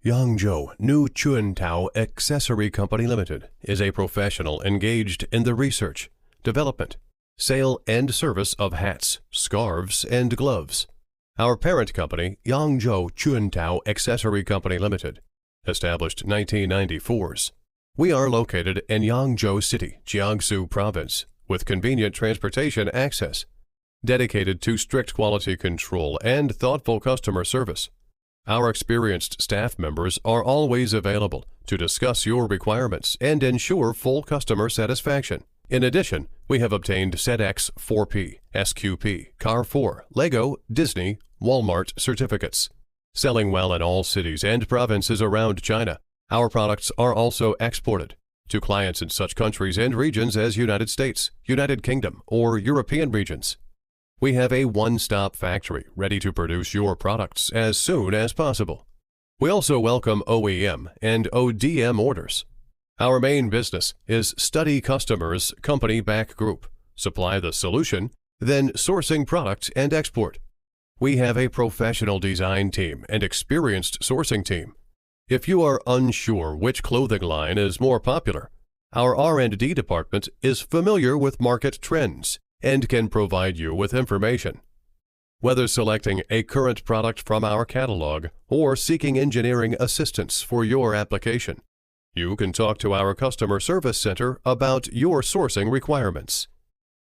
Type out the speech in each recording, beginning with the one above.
Yangzhou New Chuantao Accessory Company Limited is a professional engaged in the research, development, sale and service of hats, scarves, and gloves. Our parent company, Yangzhou Chuantao Accessory Company Limited, established 1994. We are located in Yangzhou City, Jiangsu Province, with convenient transportation access, dedicated to strict quality control and thoughtful customer service. Our experienced staff members are always available to discuss your requirements and ensure full customer satisfaction. In addition, we have obtained SEDEX 4P, SQP, Carrefour, Lego, Disney, Walmart certificates. Selling well in all cities and provinces around China, our products are also exported to clients in such countries and regions as United States, United Kingdom, or European regions. We have a one-stop factory ready to produce your products as soon as possible. We also welcome OEM and ODM orders. Our main business is study customers' company back group, supply the solution, then sourcing product and export. We have a professional design team and experienced sourcing team. If you are unsure which clothing line is more popular, our R&D department is familiar with market trends and can provide you with information. Whether selecting a current product from our catalog or seeking engineering assistance for your application, you can talk to our customer service center about your sourcing requirements.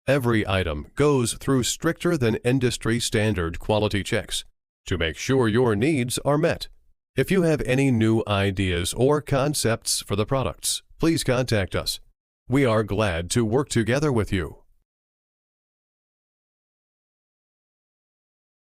Every item goes through stricter than industry standard quality checks to make sure your needs are met. If you have any new ideas or concepts for the products, please contact us. We are glad to work together with you.